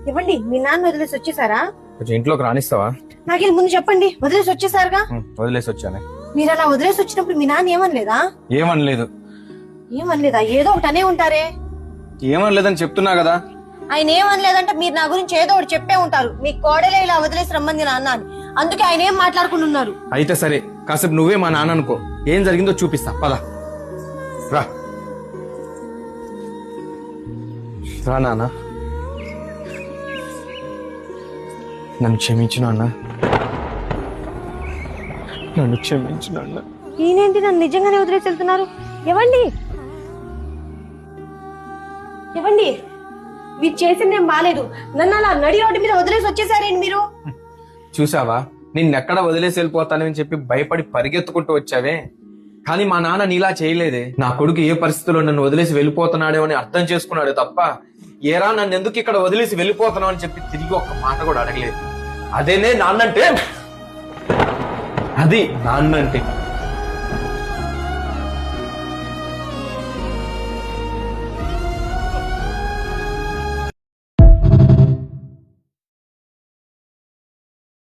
ఇవ్వండి, మీ నాన్న వదిలేసి వచ్చేసారా? కొంచెం ఇంట్లోకి రానిస్తావా? నాకేం ముందు చెప్పండి. వదిలేసి వచ్చేసారుగా. వదిలేసి వచ్చానే. మీరు అలా వదిలేసి వచ్చినప్పుడు మీ నాన్న ఏమనలేదా? ఏమనలేదు. ఏమనలేదా? ఏదో ఒకటి అనే ఉంటారే. ఏమనలేదని చెప్తున్నా కదా. ఆయన ఏమనలేదంటే మీరు నా గురించి ఏదో ఒకటి చెప్పే ఉంటారు. మీ కోడలే ఇలా వదిలేసి రమ్మంది నాన్న అని. అందుకే ఆయన ఏం మాట్లాడుకుంటున్నారు. అయితే సరే, కాసేపు నువ్వే మా నాన్న అనుకో, ఏం జరిగిందో చూపిస్తా. పద రా రా నాన్న. నన్ను క్షమించు నాన్న, నన్ను క్షమించు నాన్న. ఈయనేంటి నన్ను నిజంగానే వదిలేసి వెళ్తున్నారు? ఇవ్వండి, ఇవ్వండి. మీరు చేసిందేం బాలేదు. నన్ను అలా నడి రోడ్డు మీద వదిలేసి వచ్చేసారేంటి మీరు? చూసావా, నిన్నెక్కడ వదిలేసి వెళ్ళిపోతానని చెప్పి భయపడి పరిగెత్తుకుంటూ వచ్చావే. కానీ మా నాన్న నీలా చేయలేదే. నా కొడుకు ఏ పరిస్థితుల్లో నన్ను వదిలేసి వెళ్ళిపోతున్నాడో అని అర్థం చేసుకున్నాడు తప్ప, ఏరా నన్ను ఎందుకు ఇక్కడ వదిలేసి వెళ్ళిపోతున్నావు అని చెప్పి తిరిగి ఒక్క మాట కూడా అడగలేదు. అదేనే నాన్నంటే, అది నాన్నంటే.